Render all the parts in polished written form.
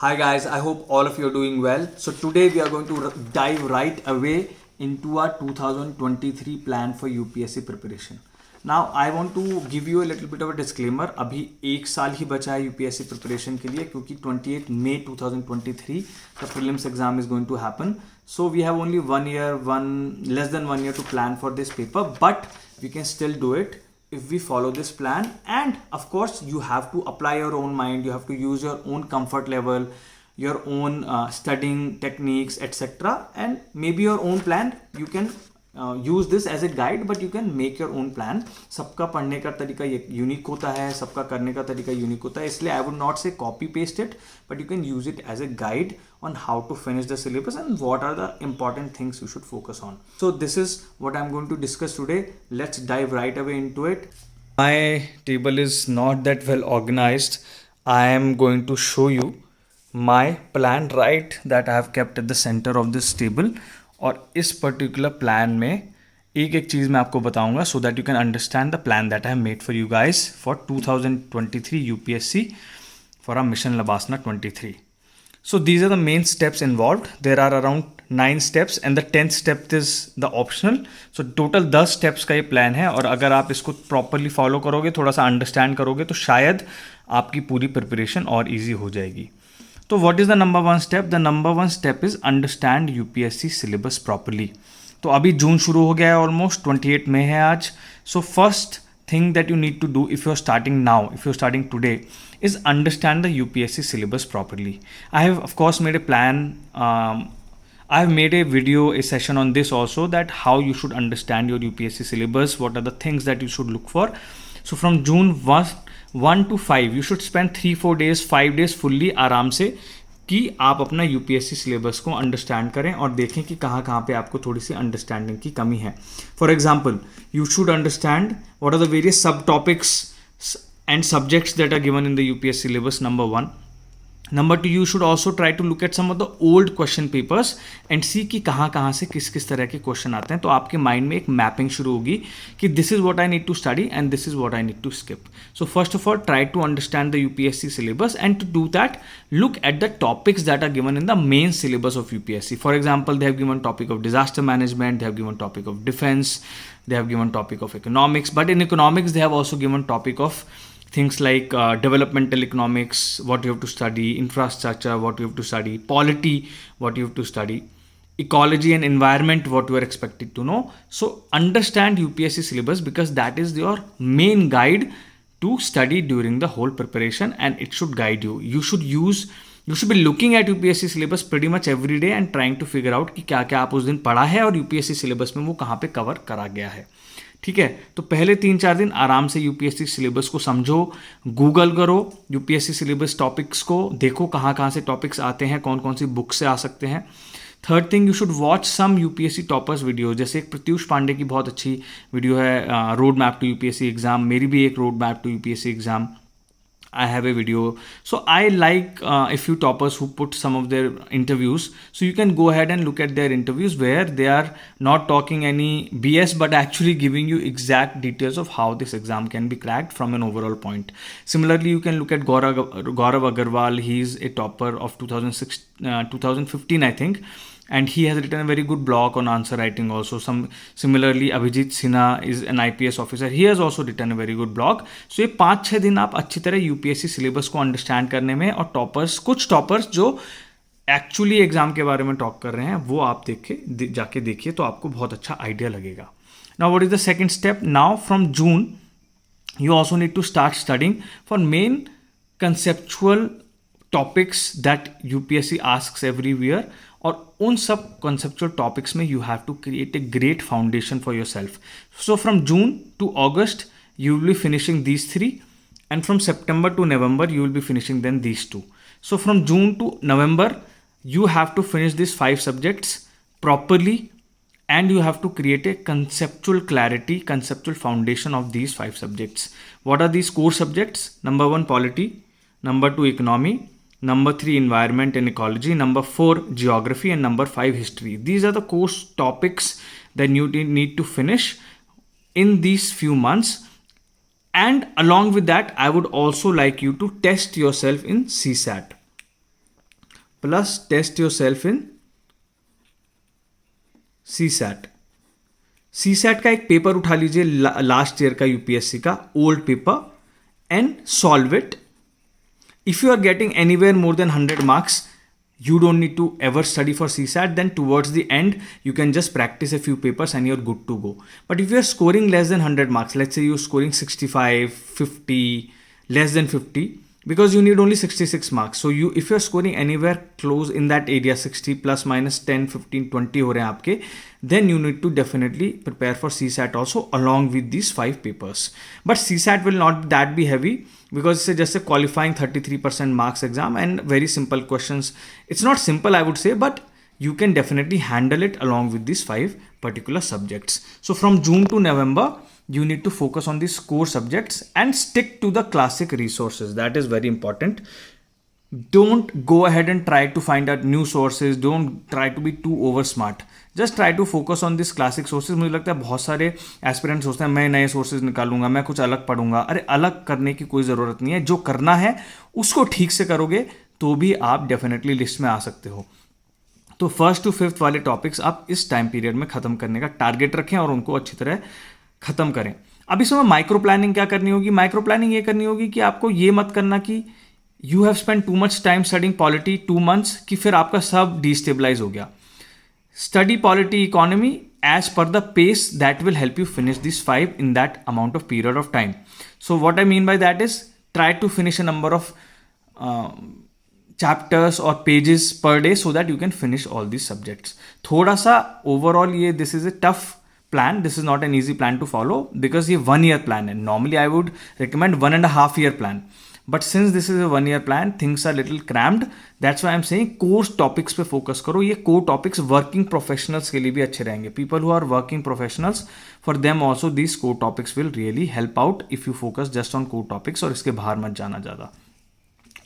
Hi guys, I hope all of you are doing well. So today we are going to dive right away into our 2023 plan for UPSC preparation. Now I want to give you a little bit of a disclaimer. अभी एक साल ही बचा है UPSC preparation के लिए क्योंकि 28 May 2023 the prelims exam is going to happen. So we have only less than 1 year to plan for this paper, but we can still do it if we follow this plan. And of course you have to apply your own mind, you have to use your own comfort level, your own studying techniques, etc., and maybe your own plan. You can use this as a guide, but you can make your own plan. सबका पढ़ने का तरीका unique होता है, सबका करने का तरीका यूनिक होता है, इसलिए I would not say copy paste it, but you can use it as a guide on how to finish the syllabus and what are the important things you should focus on. So this is what I'm going to discuss today. Let's dive right away into it. My table is not that well organized. I am going to show you my plan right that I have kept at the center of this table. और इस particular plan में एक एक चीज़ मैं आपको बताऊंगा so that you can understand the plan that I have made for you guys for 2023 UPSC for a mission LBSNAA 23. So these are the main steps involved. There are around 9 steps and the 10th step is the optional. So total 10 steps का ये plan है और अगर आप इसको properly follow करोगे, थोड़ा सा अंडरस्टैंड करोगे तो शायद आपकी पूरी प्रिपरेशन और ईजी हो जाएगी. तो what is the number 1 step? The number 1 step is understand UPSC syllabus properly. तो अभी जून शुरू हो गया है, ऑलमोस्ट 28 मई है आज. So first thing that you need to do if you're starting now, if you're starting today, is understand the UPSC syllabus properly. I have of course made a plan. I have made a video, a session on this also, that how you should understand your UPSC syllabus, what are the things that you should look for. So from June 1 to 5 you should spend 3-4 days, 5 days fully आराम से कि आप अपना UPSC syllabus को understand करें और देखें कि कहाँ कहाँ पे आपको थोड़ी सी अंडरस्टैंडिंग की कमी है. For example, you should understand what are the various sub topics and subjects that are given in the UPSC syllabus. Number 1. Number 2, you should also try to look at some of the old question papers and see कि कहाँ कहाँ से किस किस तरह के question आते हैं. तो आपके माइंड में एक मैपिंग शुरू होगी कि this is what I need to study and this is what I need to skip. So first of all try to understand the UPSC syllabus and to do that look at the topics that are given in the main syllabus of UPSC. For example, they have given topic of disaster management, they have given topic of defense, they have given topic of economics, but in economics they have also given topic of things like developmental economics, what you have to study, infrastructure, what you have to study, polity, what you have to study, ecology and environment, what you are expected to know. So understand UPSC syllabus because that is your main guide to study during the whole preparation and it should guide you. You should be looking at UPSC syllabus pretty much every day and trying to figure out कि क्या क्या आप उस दिन पढ़ा है और UPSC syllabus में वो कहाँ पे कवर करा गया है. ठीक है, तो पहले 3-4 दिन आराम से यूपीएससी सिलेबस को समझो, गूगल करो यूपीएससी सिलेबस टॉपिक्स को, देखो कहाँ कहाँ से टॉपिक्स आते हैं, कौन कौन सी बुक से आ सकते हैं. Third thing, you should watch some UPSC toppers video. जैसे एक प्रत्युष पांडे की बहुत अच्छी वीडियो है, road map to UPSC exam. मेरी भी एक road map to UPSC exam. I have a video. So I like a few toppers who put some of their interviews. So you can go ahead and look at their interviews where they are not talking any BS but actually giving you exact details of how this exam can be cracked from an overall point. Similarly, you can look at Gaurav Agarwal. He is a topper of 2015 I think. And he has written a very good blog on answer writing also. Similarly, Abhijit Sinha is an IPS officer. He has also written a very good blog. So ये 5-6 दिन आप अच्छी तरह UPSC syllabus को understand करने में, और कुछ टॉपर्स जो एक्चुअली एग्जाम के बारे में टॉक कर रहे हैं वो आप जाके देखिए तो आपको बहुत अच्छा आइडिया लगेगा. Now what is the second step? Now from June you also need to start studying for main conceptual topics that UPSC asks every year. और उन सब कंसेप्चुअल टॉपिक्स में you have to create a great foundation for your self. So from June to August you will be finishing these 3, and from September to November you will be finishing then these 2. So from June to November you have to finish these 5 subjects properly and you have to create a conceptual clarity, conceptual foundation of these 5 subjects. What are these core subjects? Number 1 polity, number 2 economy, number 3 environment and ecology, number 4 geography, and number 5 history. These are the core topics that you need to finish in these few months. And along with that, I would also like you to test yourself in CSAT. plus test yourself in CSAT. CSAT का एक paper उठा लीजिए last year का UPSC का old paper and solve it. If you are getting anywhere more than 100 marks, you don't need to ever study for CSAT. Then towards the end, you can just practice a few papers and you're good to go. But if you are scoring less than 100 marks, let's say you're scoring 65, 50, less than 50, because you need only 66 marks. So if you're scoring anywhere close in that area, 60 plus minus 10, 15, 20 हो रहे हैं आपके, then you need to definitely prepare for CSAT also along with these 5 papers. But CSAT will not that be heavy, because it's just a qualifying 33% marks exam and very simple questions. It's not simple, I would say, but you can definitely handle it along with these 5 particular subjects. So from June to November, you need to focus on these core subjects and stick to the classic resources. That is very important. Don't go ahead and try to find out new sources. Don't try to be too over smart. Just try to focus on these classic sources. मुझे लगता है बहुत सारे aspirants सोचते हैं मैं नए sources निकालूंगा, मैं कुछ अलग पढ़ूंगा. अरे अलग करने की कोई ज़रूरत नहीं है. जो करना है उसको ठीक से करोगे तो भी आप डेफिनेटली लिस्ट में आ सकते हो. तो 1st to 5th वाले टॉपिक्स आप इस टाइम पीरियड में ख़त्म करने का टारगेट रखें और उनको अच्छी तरह ख़त्म करें. अब इसमें माइक्रो प्लानिंग क्या करनी होगी? माइक्रो प्लानिंग ये करनी होगी कि आपको ये मत करना कि you have spend too much time studying polity 2 months कि फिर आपका सब डिस्टेबलाइज हो गया. Study polity economy as per the pace that will help you finish these 5 in that amount of period of time. So what I mean by that is try to finish a number of chapters or pages per day so that you can finish all these subjects. थोड़ा सा overall ये this is a tough plan. This is not an easy plan to follow because ये 1 year plan है. Normally I would recommend 1.5 year plan. But since this is a 1 year plan, things are little crammed. That's why I'm saying core topics पे focus करो. ये core topics working professionals के लिए भी अच्छे रहेंगे. People who are working professionals, for them also these core topics will really help out if you focus just on core topics और इसके बाहर मत जाना ज़्यादा.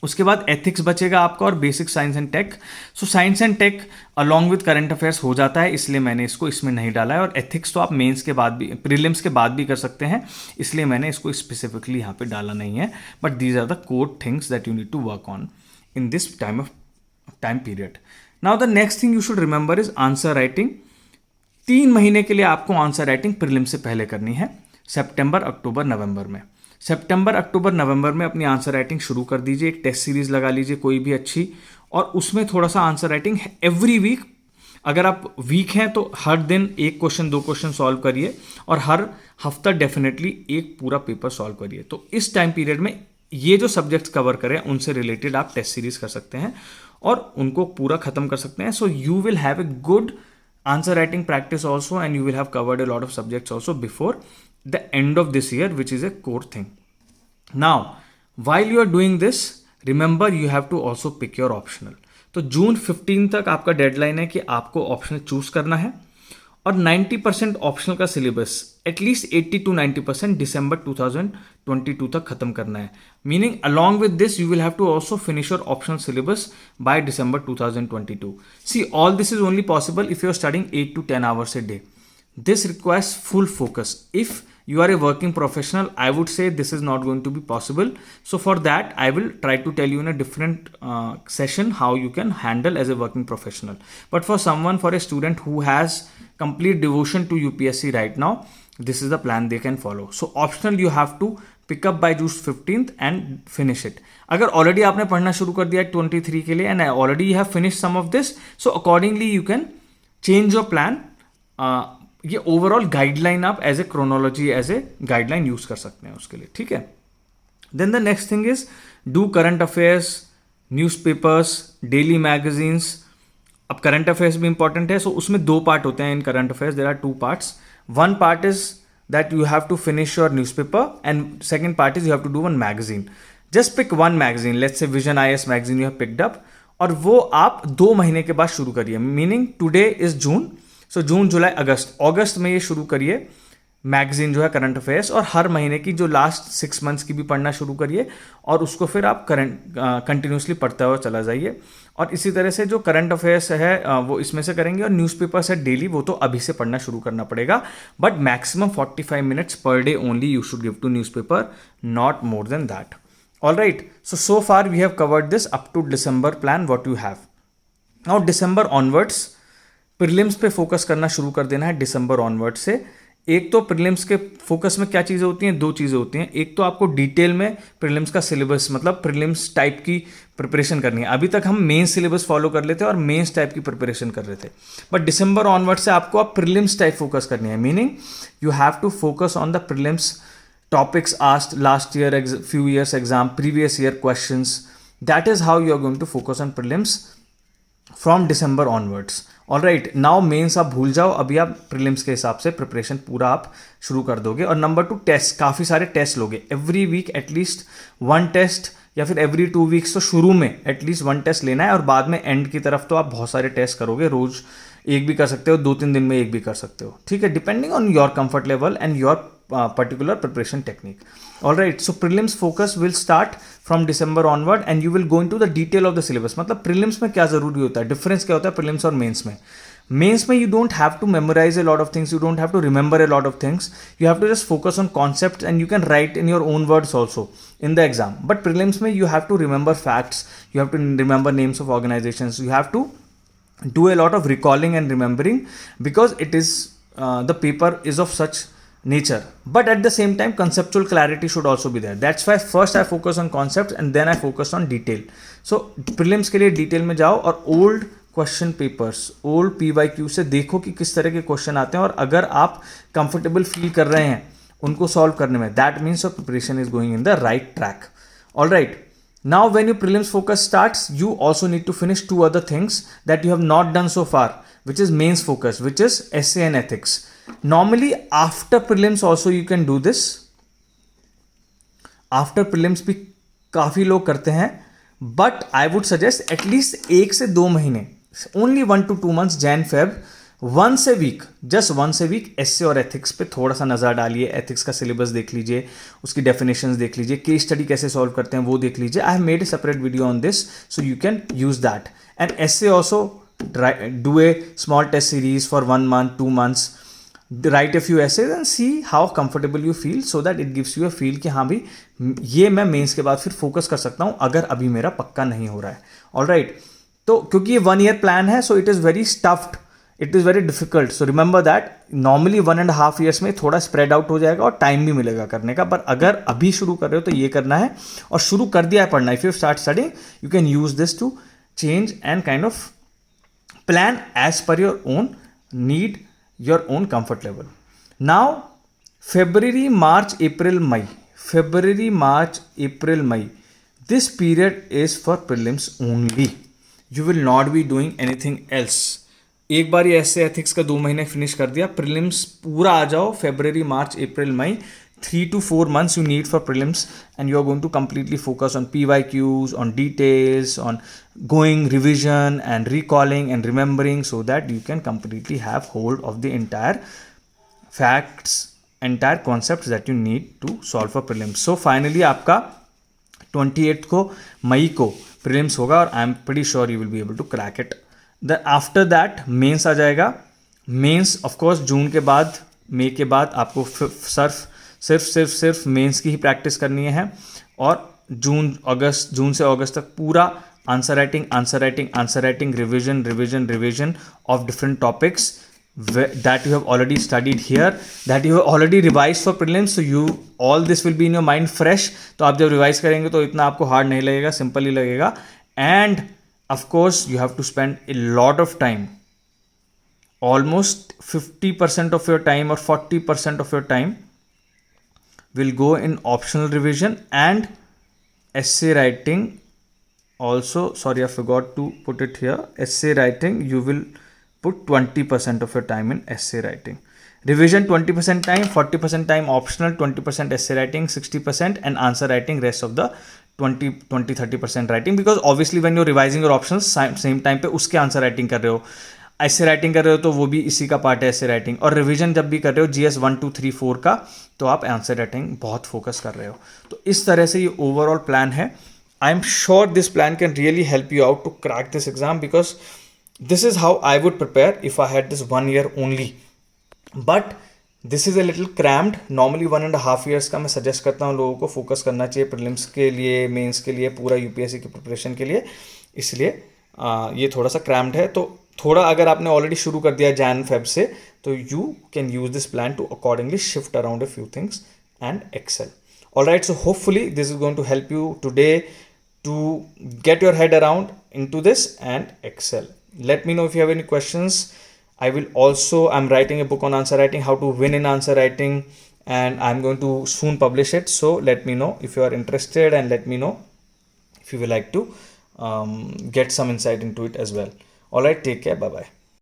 उसके बाद एथिक्स बचेगा आपका और basic science and tech. So science and tech along with current affairs हो जाता है, इसलिए मैंने इसको इसमें नहीं डाला है. और एथिक्स तो आप मेंस के बाद भी, प्रीलिम्स के बाद भी कर सकते हैं, इसलिए मैंने इसको स्पेसिफिकली यहाँ पे डाला नहीं है. But these are the core things that you need to work on in this time period. Now the next thing you should remember is answer writing. 3 महीने के लिए आपको आंसर राइटिंग प्रीलिम्स से पहले करनी है, सितंबर, अक्टूबर, नवंबर में. सितंबर, अक्टूबर, नवंबर में अपनी आंसर राइटिंग शुरू कर दीजिए. एक टेस्ट सीरीज लगा लीजिए कोई भी अच्छी, और उसमें थोड़ा सा आंसर राइटिंग एवरी वीक. अगर आप वीक हैं तो हर दिन 1 क्वेश्चन 2 क्वेश्चन सॉल्व करिए और हर हफ्ता डेफिनेटली एक पूरा पेपर सॉल्व करिए. तो इस टाइम पीरियड में ये जो सब्जेक्ट्स कवर करें उनसे रिलेटेड आप टेस्ट सीरीज कर सकते हैं और उनको पूरा खत्म कर सकते हैं. So you will have a good answer writing practice also, and you will have covered a lot of subjects also before the end of this year, which is a core thing. Now while you are doing this, remember you have to also pick your optional. तो जून 15 तक आपका deadline है कि आपको optional choose करना है और 90% optional का सिलेबस एटलीस्ट 80 to 90% दिसंबर 2022 तक खत्म करना है. Meaning along with this you will have to also finish your optional syllabus by December 2022. See all this is only possible if you are studying 8 to 10 hours a day. This requires full focus. If you are a working professional, I would say this is not going to be possible. So for that, I will try to tell you in a different session how you can handle as a working professional. But for someone, for a student who has complete devotion to UPSC right now, this is the plan they can follow. So optional you have to pick up by June 15th and finish it. अगर already आपने पढ़ना शुरू कर दिया 23 के लिए and already you have finished some of this, so accordingly you can change your plan. ये overall guideline आप as a chronology, as a guideline use कर सकते हैं उसके लिए, ठीक है. Then the next thing is do current affairs, newspapers, daily magazines. अब करंट अफेयर्स भी इंपॉर्टेंट है, सो उसमें 2 पार्ट होते हैं in current affairs. There are 2 parts. One part is that you have to finish your newspaper, and second part is you have to do one magazine. Just pick one magazine. Let's say Vision IS magazine you have picked up, और वो आप 2 महीने के बाद शुरू करिए. Meaning today is जून, सो जून, जुलाई, अगस्त में ये शुरू करिए मैगजीन जो है करंट अफेयर्स, और हर महीने की जो लास्ट 6 months की भी पढ़ना शुरू करिए और उसको फिर आप कंटिन्यूसली पढ़ते हुए चला जाइए. और इसी तरह से जो करंट अफेयर्स है वो इसमें से करेंगे, और न्यूज़पेपर्स है डेली, वो तो अभी से पढ़ना शुरू करना पड़ेगा. But maximum 45 minutes per day only you should give to newspaper, not more than that. All right, so far we have covered this up to December plan what you have. और December onwards prelims पे focus करना शुरू कर देना है दिसंबर onward से। एक तो प्रीलिम्स के फोकस में क्या चीज़ें होती हैं, दो चीज़ें होती हैं। एक तो आपको डिटेल में प्रीलिम्स का सिलेबस मतलब प्रीलिम्स टाइप की प्रिपरेशन करनी है। अभी तक हम मेन सिलेबस फॉलो कर लेते हैं और मेंस टाइप की प्रिपरेशन कर रहे थे, बट दिसंबर ऑनवर्ड से आपको अब प्रीलिम्स टाइप फोकस करनी है। Meaning you have to focus on the prelims topics asked last year, few years exam, previous year questions. That is how you are going to focus on prelims from December onwards. All right, now mains आप भूल जाओ, अभी आप prelims के हिसाब से preparation पूरा आप शुरू कर दोगे। और नंबर 2, टेस्ट, काफ़ी सारे टेस्ट लोगे एवरी वीक, एटलीस्ट 1 टेस्ट या फिर एवरी 2 वीक्स। तो शुरू में एटलीस्ट 1 टेस्ट लेना है और बाद में एंड की तरफ तो आप बहुत सारे टेस्ट करोगे। रोज एक भी कर सकते हो, 2-3 दिन में एक भी कर सकते हो, ठीक है, depending on your comfort level and your particular preparation technique. All right, so prelims focus will start from December onward and you will go into the detail of the syllabus. मतलब prelims में क्या ज़रूरी होता है, difference क्या होता है prelims और mains में। Mains में you don't have to memorize a lot of things, you don't have to remember a lot of things, you have to just focus on concepts and you can write in your own words also in the exam. But prelims में you have to remember facts, you have to remember names of organizations, you have to do a lot of recalling and remembering because it is the paper is of such nature, but at the same time conceptual clarity should also be there. That's why first I focus on concepts and then I focus on detail. So prelims के लिए detail में जाओ और old question papers, old PYQ से देखो कि किस तरह के क्वेश्चन आते हैं और अगर आप comfortable feel कर रहे हैं उनको solve करने में, that means your preparation is going in the right track. All right, now when your prelims focus starts, you also need to finish 2 other things that you have not done so far, which is mains focus, which is essay and ethics. Normally after prelims also you can do this. After prelims भी काफ़ी लोग करते हैं, but I would suggest at least 1 से 2 महीने, only 1 to 2 months, Jan Feb, once a week, just once a week essay और ethics पे थोड़ा सा नज़र डालिए। ethics का syllabus देख लीजिए, उसकी definitions देख लीजिए, case study कैसे solve करते हैं वो देख लीजिए। I have made a separate video on this, so you can use that. And essay also do a small test series for 1 month, 2 months. Write a few essays and see how comfortable you feel, so that it gives you a feel कि हाँ भाई ये मैं mains के बाद फिर focus कर सकता हूँ अगर अभी मेरा पक्का नहीं हो रहा है। ऑल राइट, तो क्योंकि ये 1 year प्लान है, so it is very stuffed, it is very difficult. So remember that normally 1.5 years में थोड़ा स्प्रेड आउट हो जाएगा और टाइम भी मिलेगा करने का, पर अगर अभी शुरू कर रहे हो तो ये करना है और शुरू कर दिया है पढ़ना। If you start studying you can use this to change and kind of plan as per your own need, your own comfort level. Now February, March, April, May, February, March, April, May, this period is for prelims only. You will not be doing anything else. एक बार ये ऐसे ethics का 2 महीने finish कर दिया, prelims पूरा आ जाओ फरवरी, मार्च, अप्रैल, मई, 3 to 4 months you need for prelims, and you are going to completely focus on PYQs, on details, on going revision and recalling and remembering, so that you can completely have hold of the entire facts, entire concepts that you need to solve for prelims. So finally आपका 28th को मई को prelims होगा और I am pretty sure you will be able to crack it. Then after that mains आ जाएगा. Mains of course जून के बाद, मई के बाद आपको सिर्फ मेंस की ही प्रैक्टिस करनी है और जून से अगस्त तक पूरा answer writing, revision of different topics that you have already studied here, that you have already revised for prelims, so you all this will be in your mind fresh. तो आप जब रिवाइज करेंगे तो इतना आपको हार्ड नहीं लगेगा, simple ही लगेगा. And of course you have to spend a lot of time, almost 50% of your time or 40% of your time will go in optional revision and essay writing also. Sorry, I forgot to put it here. Essay writing, you will put 20% of your time in essay writing. Revision 20% time, 40% time optional, 20% essay writing, 60% and answer writing, rest of the 20-30% writing, because obviously when you're revising your options same time पे उसके answer writing कर रहे हो, ऐसे writing कर रहे हो तो वो भी इसी का पार्ट है ऐसे राइटिंग. और रिवीजन जब भी कर रहे हो GS 1 2 3 4 का, तो आप आंसर राइटिंग बहुत फोकस कर रहे हो. तो इस तरह से ये ओवरऑल प्लान है. I am sure this plan can really help you out to crack this exam, because this is how I would prepare if I had this 1 year only. But this is a little crammed. Normally 1.5 years का मैं suggest करता हूँ लोगों को focus करना चाहिए prelims के लिए, मेंस के लिए, पूरा यूपीएससी की प्रिपरेशन के लिए. इसलिए ये थोड़ा सा क्रैम्ड है, तो थोड़ा अगर आपने ऑलरेडी शुरू कर दिया जैन फेब से, तो you can use this plan to accordingly shift around a few things and excel. All right, so hopefully this is going to help you today to get your head around into this and excel. Let me know if you have any questions. I'm writing a book on answer writing, how to win in answer writing, and I'm going to soon publish it. So let me know if you are interested, and let me know if you would like to get some insight into it as well. All right, take care. Bye bye.